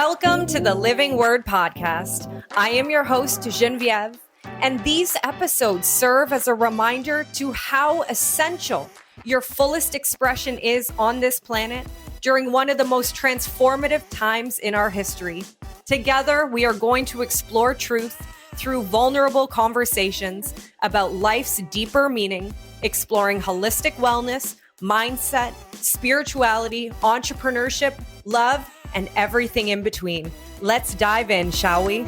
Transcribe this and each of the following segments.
Welcome to the Living Word Podcast. I am your host, Geneviève, and these episodes serve as a reminder to how essential your fullest expression is on this planet during one of the most transformative times in our history. Together, we are going to explore truth through vulnerable conversations about life's deeper meaning, exploring holistic wellness, mindset, spirituality, entrepreneurship, love, and everything in between. Let's dive in, shall we?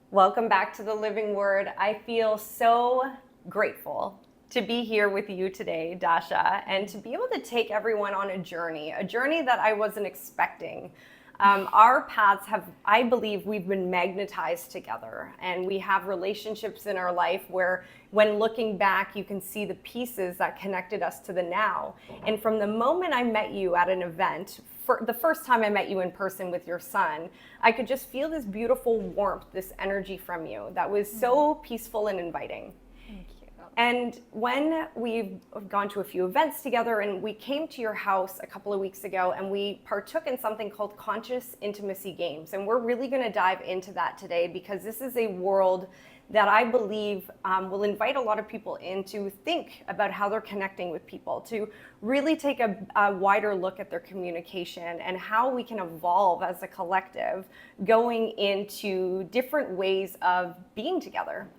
Welcome back to the Living Word. I feel so grateful to be here with you today, Dasha, and to be able to take everyone on a journey that I wasn't expecting. Our paths have, I believe, we've been magnetized together, and we have relationships in our life where when looking back, you can see the pieces that connected us to the now. And from the moment I met you at an event, for the first time I met you in person with your son, I could just feel this beautiful warmth, this energy from you that was so peaceful and inviting. Thank you. And when we've gone to a few events together, and we came to your house a couple of weeks ago and we partook in something called conscious intimacy games. And we're really going to dive into that today because this is a world that I believe will invite a lot of people in to think about how they're connecting with people, to really take a wider look at their communication and how we can evolve as a collective going into different ways of being together.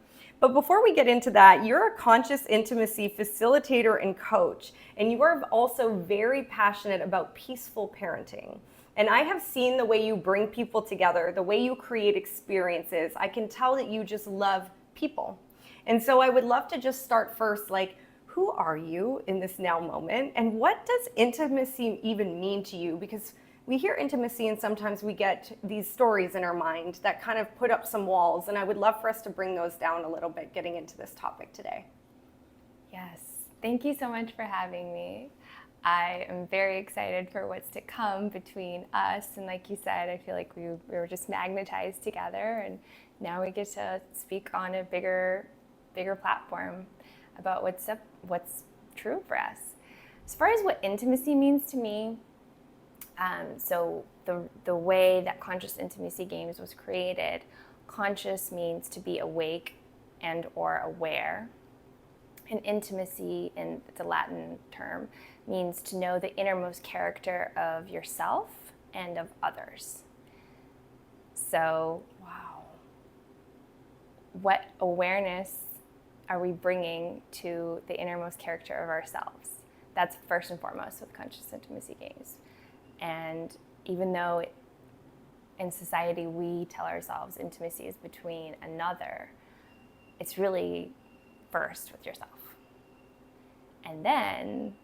But before we get into that, you're a conscious intimacy facilitator and coach, and you are also very passionate about peaceful parenting. And I have seen the way you bring people together, the way you create experiences. I can tell that you just love people. And so I would love to just start first, like, who are you in this now moment? And what does intimacy even mean to you? Because we hear intimacy and sometimes we get these stories in our mind that kind of put up some walls. And I would love for us to bring those down a little bit getting into this topic today. Yes, thank you so much for having me. I am very excited for what's to come between us. And like you said, I feel like we were just magnetized together. And now we get to speak on a bigger platform about what's true for us. As far as what intimacy means to me, so the way that Conscious Intimacy Games was created, conscious means to be awake and or aware. And intimacy, in the Latin term, means to know the innermost character of yourself and of others. So, wow, what awareness are we bringing to the innermost character of ourselves? That's first and foremost with Conscious Intimacy Games. And even though in society we tell ourselves intimacy is between another, it's really first with yourself. And then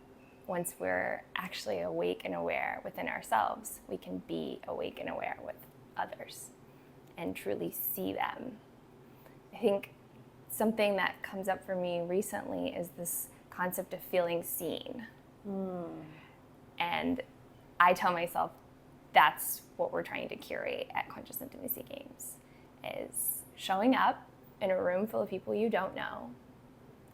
once we're actually awake and aware within ourselves, we can be awake and aware with others and truly see them. I think something that comes up for me recently is this concept of feeling seen. And I tell myself that's what we're trying to curate at Conscious Intimacy Games, is showing up in a room full of people you don't know,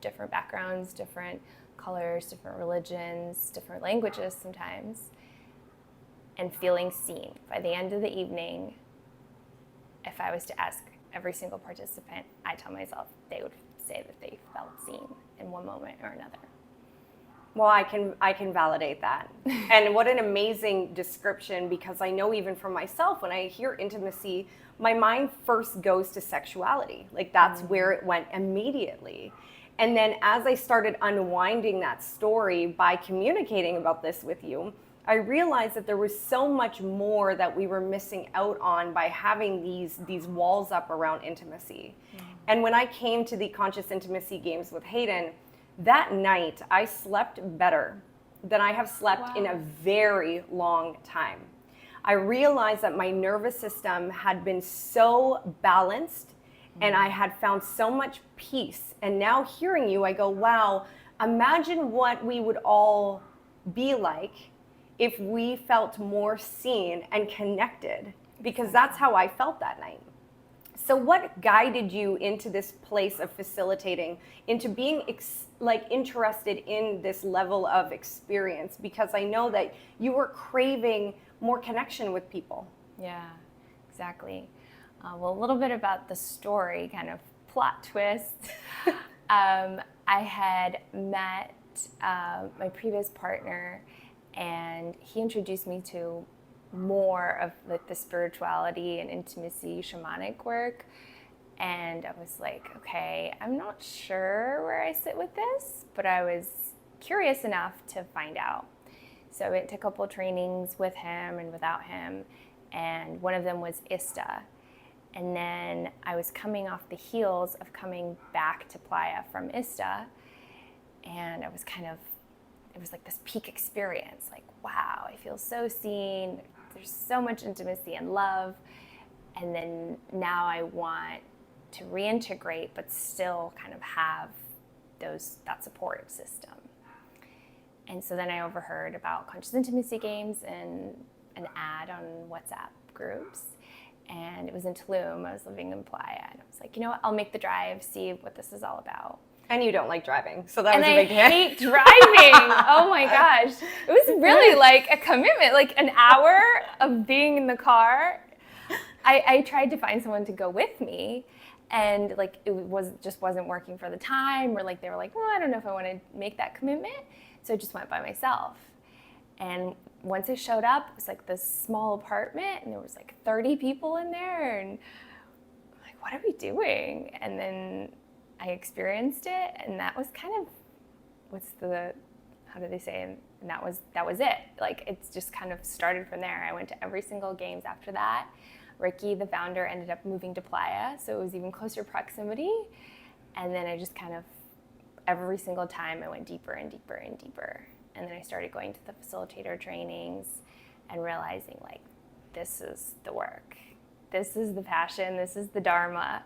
different backgrounds, different colors, different religions, different languages sometimes, and feeling seen. By the end of the evening, if I was to ask every single participant, I tell myself they would say that they felt seen in one moment or another. Well, I can validate that. And what an amazing description, because I know even for myself, when I hear intimacy, my mind first goes to sexuality. Like that's where it went immediately. And then as I started unwinding that story by communicating about this with you, I realized that there was so much more that we were missing out on by having these walls up around intimacy. And when I came to the Conscious Intimacy Games with Hayden, that night, I slept better than I have slept in a very long time. I realized that my nervous system had been so balanced and I had found so much peace. And now hearing you, I go, wow, imagine what we would all be like if we felt more seen and connected, because that's how I felt that night. So what guided you into this place of facilitating, into being interested in this level of experience? Because I know that you were craving more connection with people. Yeah, exactly. Well, a little bit about the story, kind of plot twist. I had met my previous partner, and he introduced me to more of like the spirituality and intimacy shamanic work. And I was like, okay, I'm not sure where I sit with this, but I was curious enough to find out. So I went to a couple trainings with him and without him, and one of them was ISTA. And then I was coming off the heels of coming back to Playa from ISTA, and I was it was like this peak experience, like, wow, I feel so seen, there's so much intimacy and love, and then now I want to reintegrate, but still kind of have that support system. And so then I overheard about conscious intimacy games and an ad on WhatsApp groups, and it was in Tulum. I was living in Playa, and I was like, you know what, I'll make the drive, see what this is all about. And you don't like driving, so that was a big hit. And I hate driving. Oh my gosh. It was really like a commitment, like an hour of being in the car. I tried to find someone to go with me, and like it wasn't working for the time, or like they were like, well, I don't know if I want to make that commitment. So I just went by myself. And once I showed up, it was like this small apartment, and there was like 30 people in there, and I'm like, what are we doing? And then I experienced it, and that was kind of, how do they say, and that was it. Like, it's just kind of started from there. I went to every single games after that. Ricky, the founder, ended up moving to Playa, so it was even closer proximity. And then I just kind of, every single time I went deeper and deeper and deeper. And then I started going to the facilitator trainings and realizing, like, this is the work. This is the passion. This is the dharma.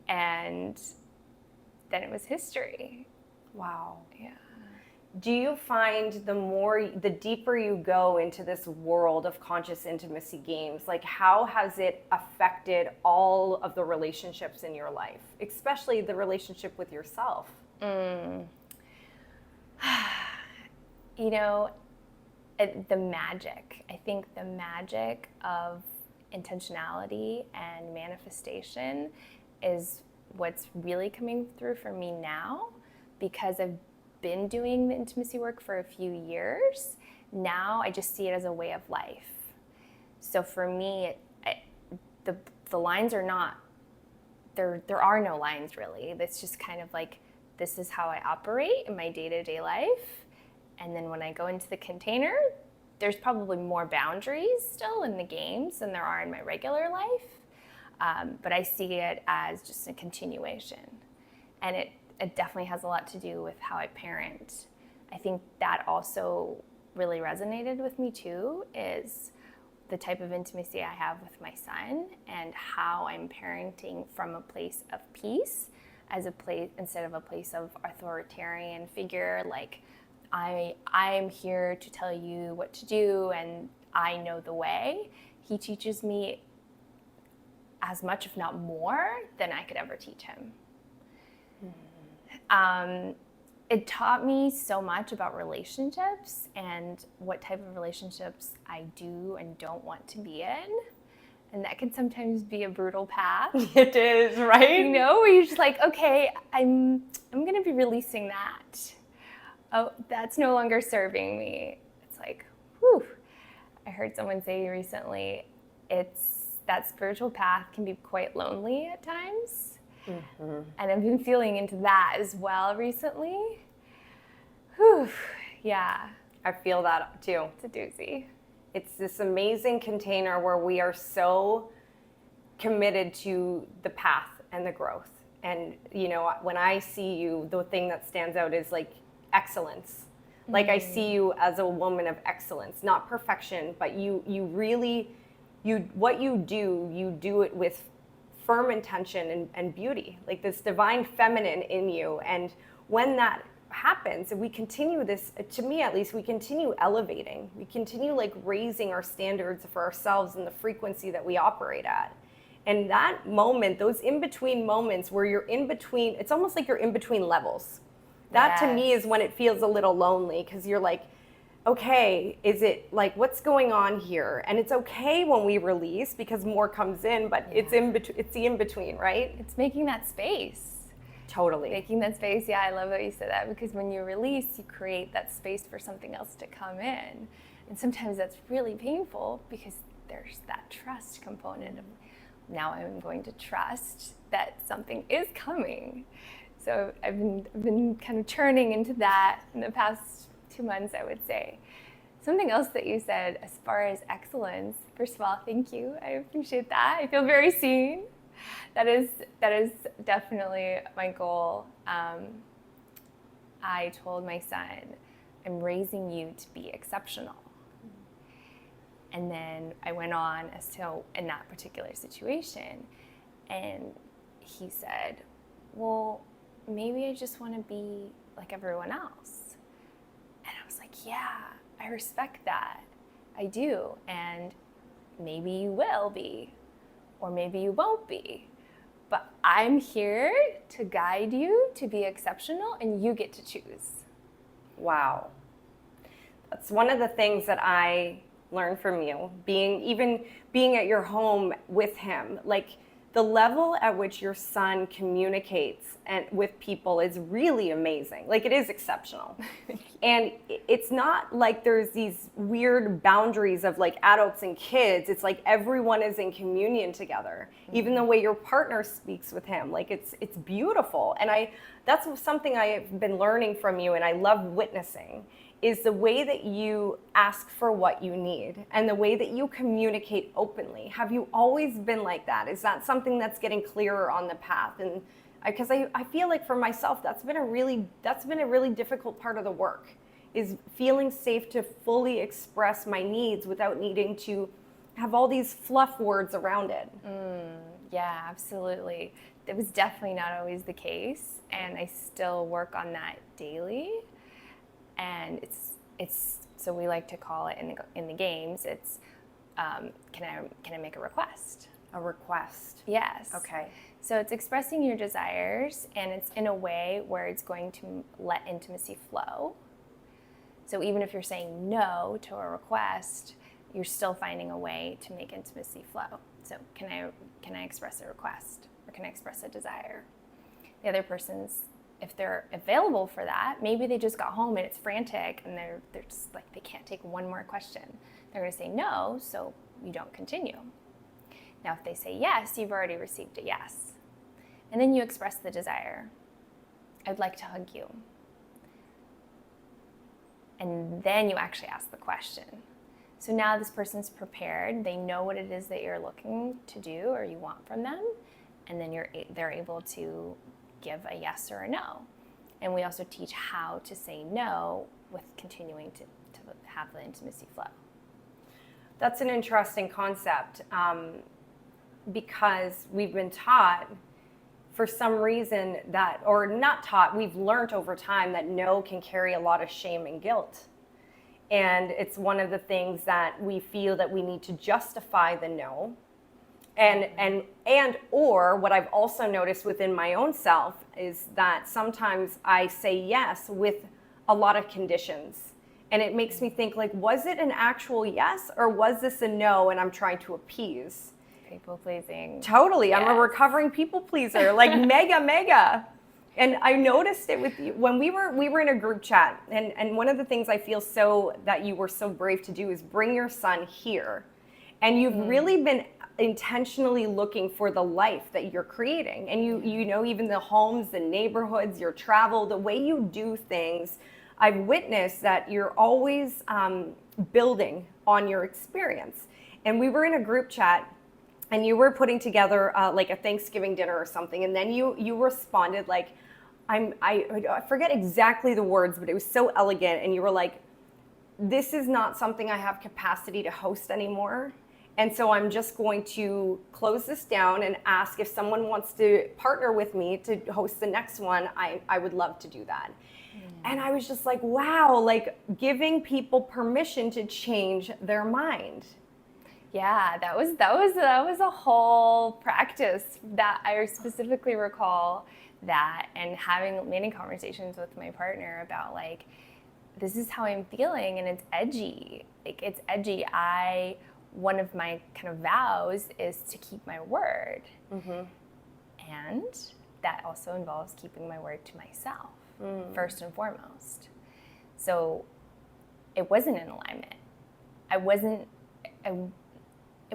And then it was history. Wow. Yeah. Do you find the deeper you go into this world of conscious intimacy games, like how has it affected all of the relationships in your life, especially the relationship with yourself? You know, the magic. I think the magic of intentionality and manifestation is what's really coming through for me now, because I've been doing the intimacy work for a few years. Now I just see it as a way of life. So for me, the lines are not, there are no lines really. It's just kind of like, this is how I operate in my day-to-day life. And then when I go into the container, there's probably more boundaries still in the games than there are in my regular life. But I see it as just a continuation. And it definitely has a lot to do with how I parent. I think that also really resonated with me too, is the type of intimacy I have with my son and how I'm parenting from a place of peace instead of a place of authoritarian figure, like I'm here to tell you what to do and I know the way. He teaches me as much, if not more, than I could ever teach him. It taught me so much about relationships and what type of relationships I do and don't want to be in. And that can sometimes be a brutal path. It is, right? You know, where you're just like, okay, I'm going to be releasing that. Oh, that's no longer serving me. It's like, whew. I heard someone say recently, that spiritual path can be quite lonely at times. Mm-hmm. And I've been feeling into that as well recently. Whew, yeah. I feel that too. It's a doozy. It's this amazing container where we are so committed to the path and the growth. And, you know, when I see you, the thing that stands out is like excellence. Mm-hmm. Like I see you as a woman of excellence, not perfection, but you really, what you do it with firm intention and beauty, like this divine feminine in you. And when that happens, and we continue this, to me at least, we continue elevating, we continue like raising our standards for ourselves and the frequency that we operate at. And that moment, those in-between moments where you're in between, it's almost like you're in between levels. That to me is when it feels a little lonely, because you're like, okay, is it like, what's going on here? And it's okay when we release because more comes in, but it's the in-between, right? It's making that space. Totally. Making that space, yeah, I love that you said that, because when you release, you create that space for something else to come in. And sometimes that's really painful because there's that trust component of, now I'm going to trust that something is coming. So I've been kind of churning into that in the past 2 months, I would say. Something else that you said as far as excellence, first of all, thank you. I appreciate that. I feel very seen. That is definitely my goal. I told my son, I'm raising you to be exceptional. And then I went on as to, in that particular situation, and he said, well, maybe I just want to be like everyone else. And I was like, yeah, I respect that. I do. And maybe you will be, or maybe you won't be. But I'm here to guide you to be exceptional, and you get to choose. Wow. That's one of the things that I learned from you, being at your home with him. Like, the level at which your son communicates and with people is really amazing. Like, it is exceptional. And it's not like there's these weird boundaries of like adults and kids. It's like everyone is in communion together. Mm-hmm. Even the way your partner speaks with him, like it's beautiful. And that's something I have been learning from you, and I love witnessing, is the way that you ask for what you need and the way that you communicate openly. Have you always been like that? Is that something that's getting clearer on the path? And because I feel like for myself, that's been a really difficult part of the work, is feeling safe to fully express my needs without needing to have all these fluff words around it. Yeah, absolutely. It was definitely not always the case, and I still work on that daily. And it's so we like to call it in the games. It's can I make a request? A request. Yes. Okay. So it's expressing your desires, and it's in a way where it's going to let intimacy flow. So even if you're saying no to a request, you're still finding a way to make intimacy flow. So can I express a request, or can I express a desire? The other person's, if they're available for that, maybe they just got home and it's frantic and they're just like, they can't take one more question. They're going to say no, so you don't continue. Now, if they say yes, you've already received a yes. And then you express the desire. I'd like to hug you. And then you actually ask the question. So now this person's prepared. They know what it is that you're looking to do or you want from them. And then they're able to give a yes or a no. And we also teach how to say no with continuing to have the intimacy flow. That's an interesting concept, because we've been taught for some reason that, or not taught, we've learned over time that no can carry a lot of shame and guilt. And it's one of the things that we feel that we need to justify the no. And or what I've also noticed within my own self is that sometimes I say yes with a lot of conditions. And it makes me think, like, was it an actual yes, or was this a no and I'm trying to appease? People pleasing. Totally. Yes. I'm a recovering people pleaser, like mega. And I noticed it with you when we were in a group chat. And one of the things I feel that you were so brave to do is bring your son here. And you've really been intentionally looking for the life that you're creating. And you know, even the homes, the neighborhoods, your travel, the way you do things, I've witnessed that you're always building on your experience. And we were in a group chat, and you were putting together like a Thanksgiving dinner or something, and then you responded like, I forget exactly the words, but it was so elegant, and you were like, this is not something I have capacity to host anymore. And so I'm just going to close this down and ask if someone wants to partner with me to host the next one. I would love to do that. And I was just like, wow, like giving people permission to change their mind. Yeah, that was a whole practice that I specifically recall that, and having many conversations with my partner about like, this is how I'm feeling and it's edgy. Like it's edgy. One of my kind of vows is to keep my word. And that also involves keeping my word to myself, first and foremost. So it wasn't in alignment. It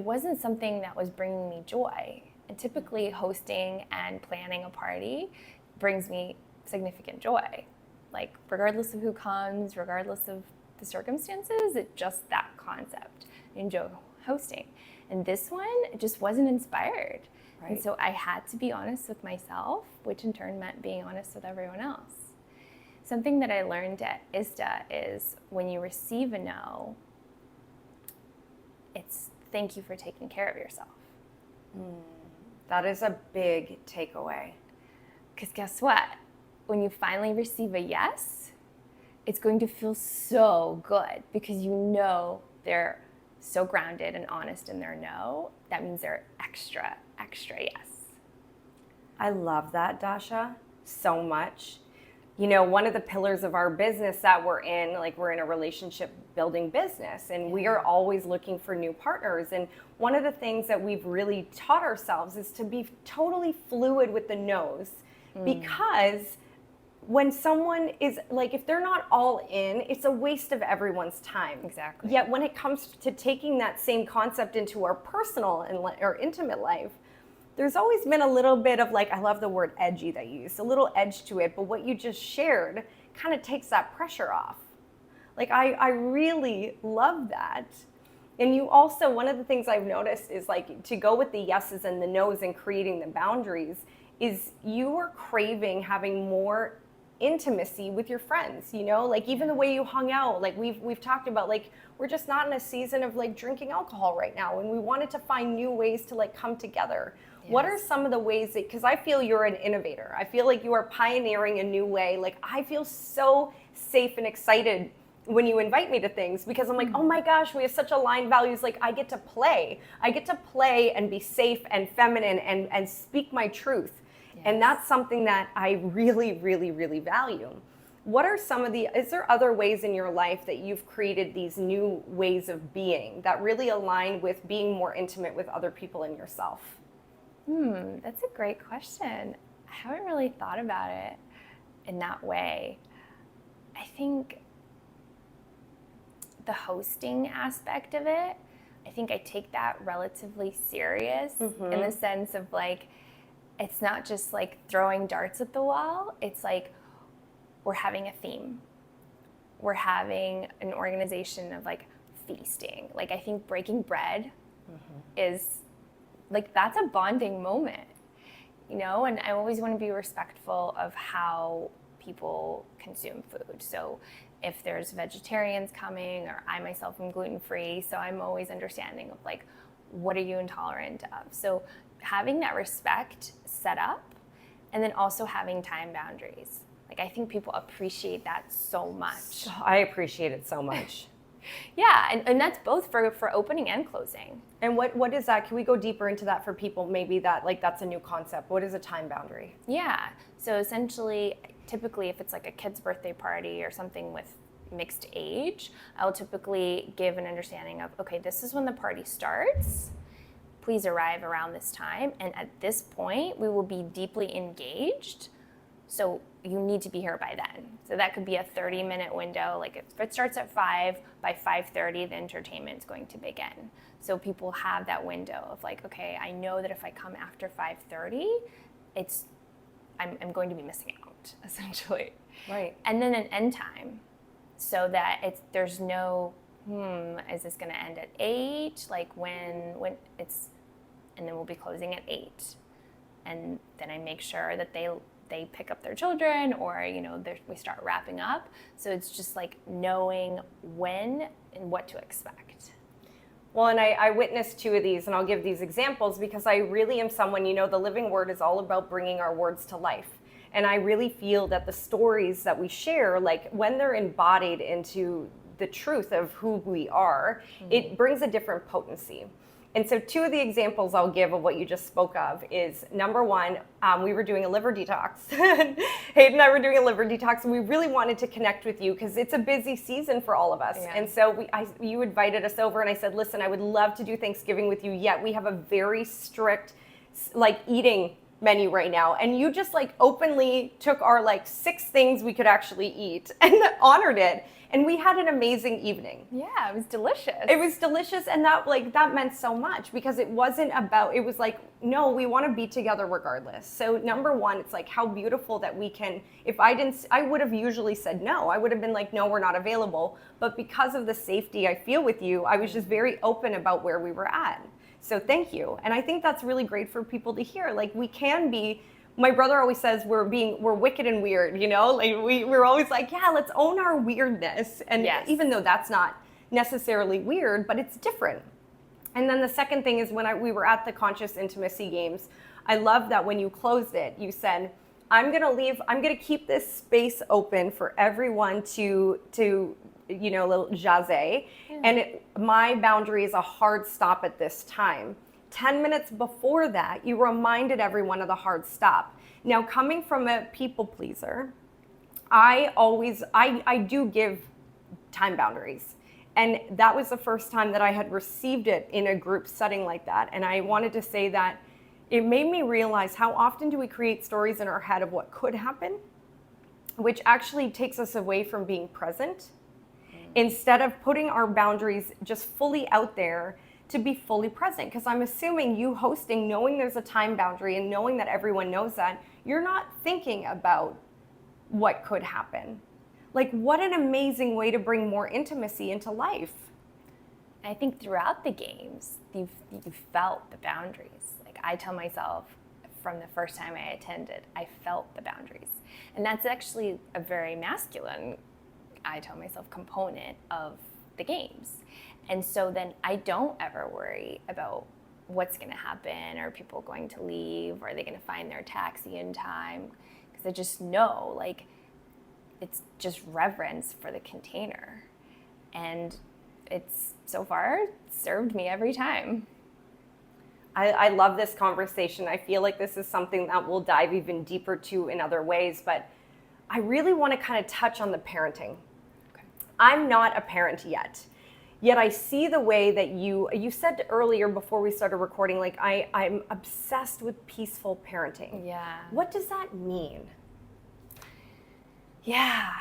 wasn't something that was bringing me joy. And typically hosting and planning a party brings me significant joy. Like regardless of who comes, regardless of the circumstances, it's just that concept. I enjoy hosting. And this one, it just wasn't inspired. Right. And so I had to be honest with myself, which in turn meant being honest with everyone else. Something that I learned at ISTA is when you receive a no, it's thank you for taking care of yourself. That is a big takeaway. Because guess what? When you finally receive a yes, it's going to feel so good because you know they're so grounded and honest in their no. That means they're extra yes. I love that, Dasha, so much. You know, one of the pillars of our business that we're in a relationship building business, and we are always looking for new partners. And one of the things that we've really taught ourselves is to be totally fluid with the no's, because when someone is like, if they're not all in, it's a waste of everyone's time. Exactly. Yet when it comes to taking that same concept into our personal and our intimate life, there's always been a little bit of like, I love the word edgy that you used, a little edge to it, but what you just shared kind of takes that pressure off. Like, I really love that. And you also, one of the things I've noticed is like, to go with the yeses and the nos and creating the boundaries, is you are craving having more intimacy with your friends, you know, like even the way you hung out, like we've talked about, like, we're just not in a season of like drinking alcohol right now, and we wanted to find new ways to like come together. Yes. What are some of the ways that, because I feel you're an innovator, I feel like you are pioneering a new way. Like, I feel so safe and excited when you invite me to things, because I'm like, oh my gosh, we have such aligned values. Like, I get to play and be safe and feminine and speak my truth. Yes. And that's something that I really, really, really value. What are is there other ways in your life that you've created these new ways of being that really align with being more intimate with other people and yourself? That's a great question. I haven't really thought about it in that way. I think the hosting aspect of it, I think I take that relatively serious in the sense of like, it's not just like throwing darts at the wall. It's like, we're having a theme. We're having an organization of like feasting. Like, I think breaking bread is like, that's a bonding moment, you know? And I always want to be respectful of how people consume food. So if there's vegetarians coming, or I myself am gluten-free, so I'm always understanding of like, what are you intolerant of? So having that respect set up, and then also having time boundaries. Like, I think people appreciate that so much. I appreciate it so much. Yeah, and that's both for opening and closing. And what is that? Can we go deeper into that for people maybe that like that's a new concept? What is a time boundary? Yeah, so essentially, typically if it's like a kid's birthday party or something with mixed age, I'll typically give an understanding of, okay, this is when the party starts. Please arrive around this time, and at this point, we will be deeply engaged. So you need to be here by then. So that could be a 30-minute window. Like, if it starts at 5, by 5:30, the entertainment is going to begin. So people have that window of like, okay, I know that if I come after 5:30, I'm going to be missing out, essentially. Right. And then an end time, so that there's no, is this going to end at 8? Like when it's, and then we'll be closing at 8. And then I make sure that they pick up their children, or, you know, we start wrapping up. So it's just like knowing when and what to expect. Well, and I witnessed 2 of these, and I'll give these examples because I really am someone, you know, the living word is all about bringing our words to life. And I really feel that the stories that we share, like when they're embodied into the truth of who we are, it brings a different potency. And so two of the examples I'll give of what you just spoke of is, number one, we were doing a liver detox. Hayden and I were doing a liver detox, and we really wanted to connect with you because it's a busy season for all of us. Yeah. And so you invited us over, and I said, listen, I would love to do Thanksgiving with you, yet we have a very strict eating menu right now. And you just openly took our 6 things we could actually eat and honored it. And we had an amazing evening. Yeah, it was delicious. It was delicious, and that meant so much because it wasn't about, it was no, we want to be together regardless. So number one, it's how beautiful that we can, if I would have usually said no. I would have been no, we're not available. But because of the safety I feel with you, I was just very open about where we were at. So thank you. And I think that's really great for people to hear. We can be, my brother always says we're wicked and weird, we're always yeah, let's own our weirdness. And yes. Even though that's not necessarily weird, but it's different. And then the second thing is when we were at the Conscious Intimacy Games, I love that when you closed it, you said, I'm gonna keep this space open for everyone to little jazz. Yeah. And my boundary is a hard stop at this time. 10 minutes before that, you reminded everyone of the hard stop. Now, coming from a people pleaser, I do give time boundaries. And that was the first time that I had received it in a group setting like that. And I wanted to say that it made me realize how often do we create stories in our head of what could happen, which actually takes us away from being present, instead of putting our boundaries just fully out there to be fully present. Because I'm assuming you hosting, knowing there's a time boundary and knowing that everyone knows that, you're not thinking about what could happen. What an amazing way to bring more intimacy into life. I think throughout the games, you felt the boundaries. I tell myself from the first time I attended, I felt the boundaries. And that's actually a very masculine, I tell myself, component of the games. And so then I don't ever worry about what's going to happen. Are people going to leave? Are they going to find their taxi in time? Because I just know, it's just reverence for the container. And it's so far served me every time. I love this conversation. I feel like this is something that we'll dive even deeper to in other ways, but I really want to kind of touch on the parenting. Okay. I'm not a parent yet I see the way that you said earlier before we started recording, I'm obsessed with peaceful parenting. Yeah. What does that mean? Yeah.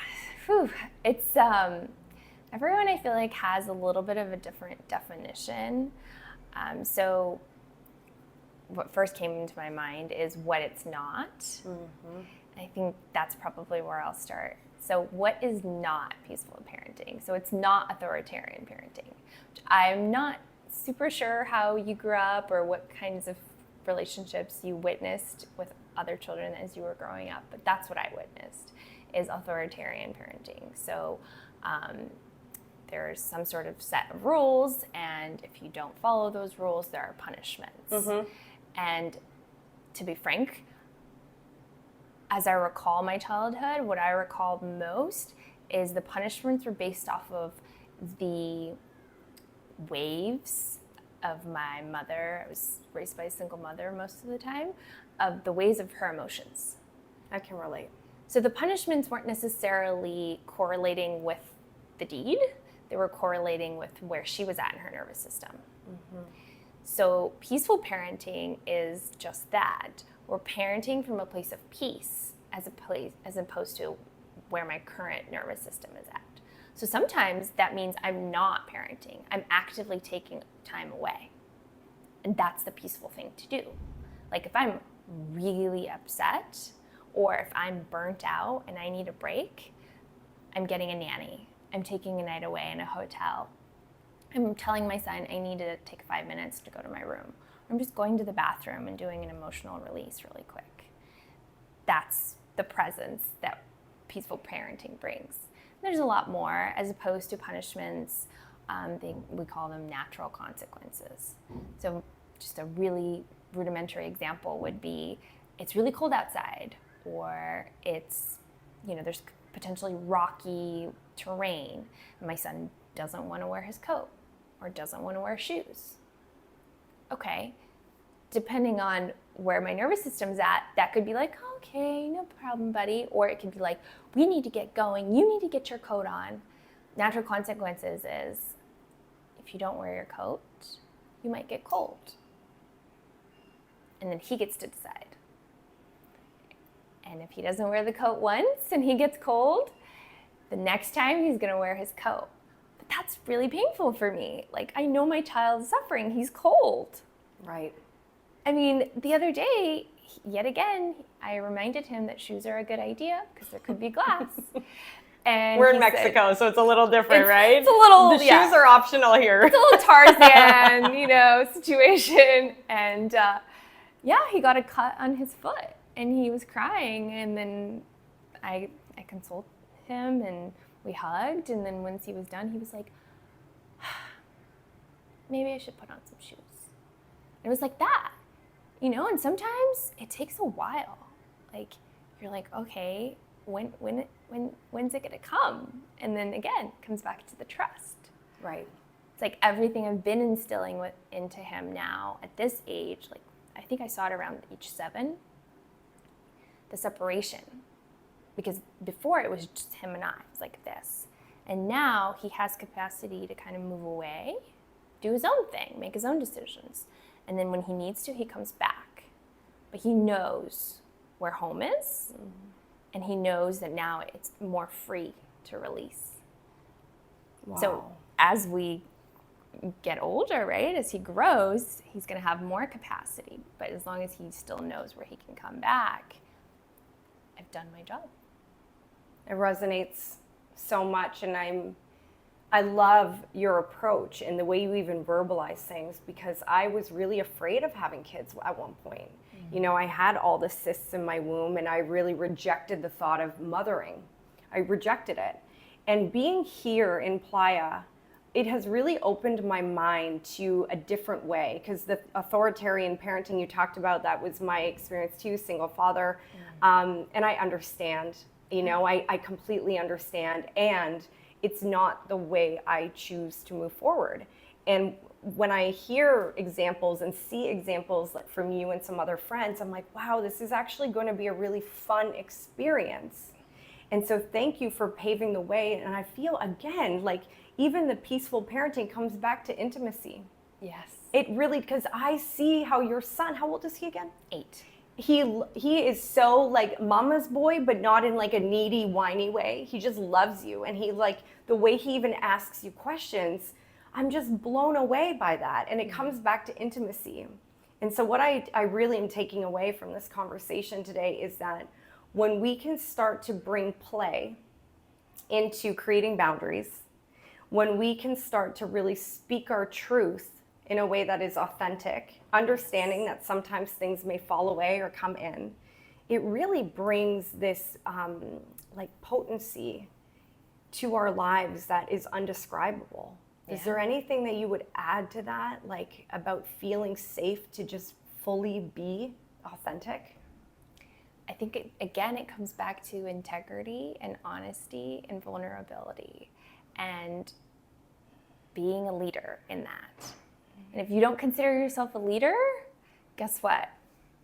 Whew. It's, everyone I feel like has a little bit of a different definition. So what first came into my mind is what it's not. Mm-hmm. I think that's probably where I'll start. So what is not peaceful parenting? So it's not authoritarian parenting. I'm not super sure how you grew up or what kinds of relationships you witnessed with other children as you were growing up, but that's what I witnessed, is authoritarian parenting. So there's some sort of set of rules, and if you don't follow those rules, there are punishments. Mm-hmm. And to be frank, as I recall my childhood, what I recall most is the punishments were based off of the waves of my mother. I was raised by a single mother most of the time, of the waves of her emotions. I can relate. So the punishments weren't necessarily correlating with the deed. They were correlating with where she was at in her nervous system. Mm-hmm. So peaceful parenting is just that. We're parenting from a place of peace as opposed to where my current nervous system is at. So sometimes that means I'm not parenting. I'm actively taking time away. And that's the peaceful thing to do. If I'm really upset or if I'm burnt out and I need a break, I'm getting a nanny. I'm taking a night away in a hotel. I'm telling my son I need to take 5 minutes to go to my room. I'm just going to the bathroom and doing an emotional release really quick. That's the presence that peaceful parenting brings. There's a lot more, as opposed to punishments. We call them natural consequences. So just a really rudimentary example would be, it's really cold outside, or it's, there's potentially rocky terrain, and my son doesn't want to wear his coat or doesn't want to wear shoes. okay, depending on where my nervous system's at, that could be like, okay, no problem, buddy. Or it could be like, we need to get going. You need to get your coat on. Natural consequences is if you don't wear your coat, you might get cold. And then he gets to decide. And if he doesn't wear the coat once and he gets cold, the next time he's gonna wear his coat. But that's really painful for me. Like, I know my child is suffering, he's cold. Right. I mean, the other day, yet again, I reminded him that shoes are a good idea because there could be glass. And we're in Mexico, so it's a little different, right? It's a little, the shoes are optional here. It's a little Tarzan, situation. And he got a cut on his foot and he was crying. And then I consoled him and we hugged. And then once he was done, he was like, maybe I should put on some shoes. And it was like that. And sometimes it takes a while. Like, you're like, okay, when's it gonna come? And then again, it comes back to the trust. Right. It's like everything I've been instilling into him now at this age, like I think I saw it around age 7, the separation. Because before it was just him and I, it was like this. And now he has capacity to kind of move away, do his own thing, make his own decisions. And then when he needs to, he comes back. But he knows where home is, and he knows that now it's more free to release. Wow. So as we get older, right, as he grows, he's going to have more capacity. But as long as he still knows where he can come back, I've done my job. It resonates so much, and I love your approach and the way you even verbalize things, because I was really afraid of having kids at one point. I had all the cysts in my womb and I really rejected the thought of mothering. I rejected it. And being here in Playa, it has really opened my mind to a different way, because the authoritarian parenting you talked about, that was my experience too, single father. And I understand, I completely understand. And it's not the way I choose to move forward. And when I hear examples and see examples like from you and some other friends, I'm like, wow, this is actually going to be a really fun experience. And so thank you for paving the way. And I feel, again, like even the peaceful parenting comes back to intimacy. Yes. It really, because I see how your son, how old is he again? 8. He is so like mama's boy, but not in like a needy, whiny way. He just loves you. And he like, the way he even asks you questions, I'm just blown away by that. And it comes back to intimacy. And so what I really am taking away from this conversation today is that when we can start to bring play into creating boundaries, when we can start to really speak our truth in a way that is authentic, understanding that sometimes things may fall away or come in, it really brings this like potency to our lives that is undescribable. Yeah. Is there anything that you would add to that, like about feeling safe to just fully be authentic? I think, it comes back to integrity and honesty and vulnerability and being a leader in that. And if you don't consider yourself a leader, guess what?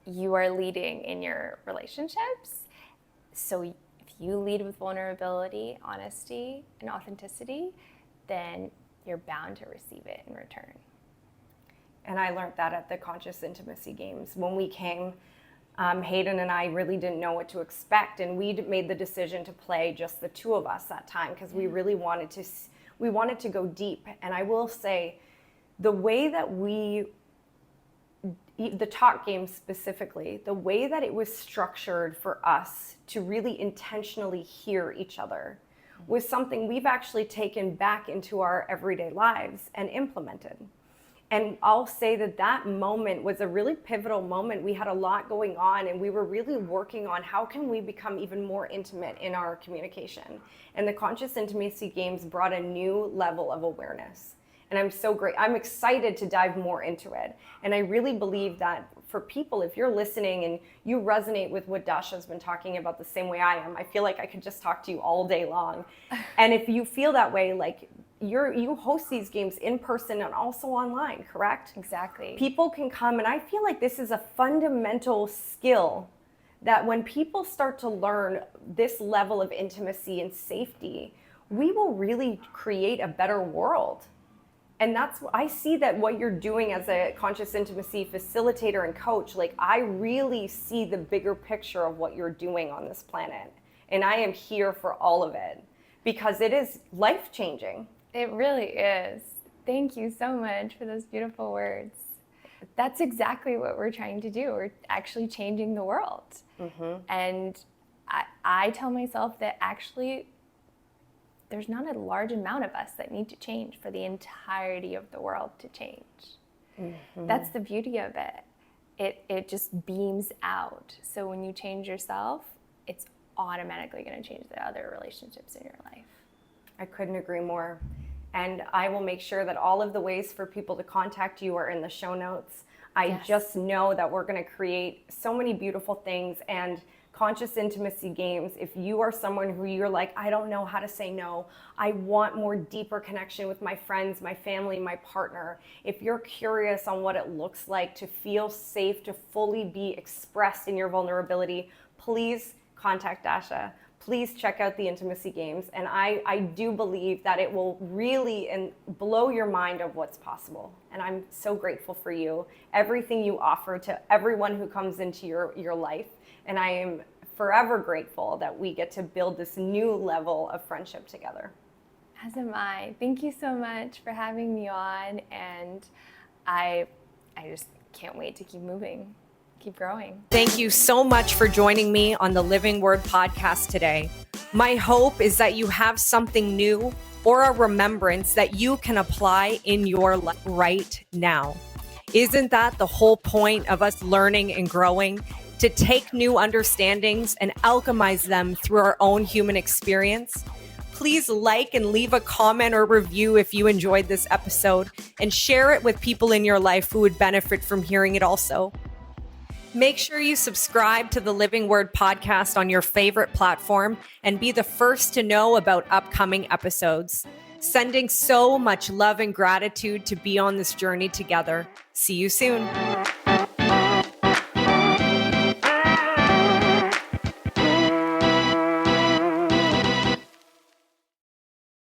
You are leading in your relationships. So if you lead with vulnerability, honesty, and authenticity, then you're bound to receive it in return. And I learned that at the Conscious Intimacy Games. When we came, Hayden and I really didn't know what to expect, and we made the decision to play just the two of us that time, because we really wanted to go deep. And I will say, the way that the talk game specifically, the way that it was structured for us to really intentionally hear each other was something we've actually taken back into our everyday lives and implemented. And I'll say that moment was a really pivotal moment. We had a lot going on, and we were really working on how can we become even more intimate in our communication. And the Conscious Intimacy Games brought a new level of awareness. And I'm excited to dive more into it. And I really believe that for people, if you're listening and you resonate with what Dasha's been talking about the same way I am, I feel like I could just talk to you all day long. And if you feel that way, like, you host these games in person and also online, correct? Exactly. People can come, and I feel like this is a fundamental skill that when people start to learn this level of intimacy and safety, we will really create a better world. And I see that what you're doing as a conscious intimacy facilitator and coach, like I really see the bigger picture of what you're doing on this planet. And I am here for all of it because it is life-changing. It really is. Thank you so much for those beautiful words. That's exactly what we're trying to do. We're actually changing the world. Mm-hmm. And I tell myself that actually there's not a large amount of us that need to change for the entirety of the world to change. Mm-hmm. That's the beauty of it. It just beams out. So when you change yourself, it's automatically going to change the other relationships in your life. I couldn't agree more. And I will make sure that all of the ways for people to contact you are in the show notes. I just know that we're going to create so many beautiful things. And conscious intimacy games, if you are someone who you're like, I don't know how to say no, I want more deeper connection with my friends, my family, my partner. If you're curious on what it looks like to feel safe, to fully be expressed in your vulnerability, please contact Dasha. Please check out the intimacy games. And I do believe that it will really blow your mind of what's possible. And I'm so grateful for you, everything you offer to everyone who comes into your life. And I am forever grateful that we get to build this new level of friendship together. As am I. Thank you so much for having me on. And I just can't wait to keep moving. Keep growing. Thank you so much for joining me on the Living Word podcast today. My hope is that you have something new or a remembrance that you can apply in your life right now. Isn't that the whole point of us learning and growing? To take new understandings and alchemize them through our own human experience? Please like and leave a comment or review if you enjoyed this episode, and share it with people in your life who would benefit from hearing it also. Make sure you subscribe to the Living Word podcast on your favorite platform and be the first to know about upcoming episodes. Sending so much love and gratitude to be on this journey together. See you soon.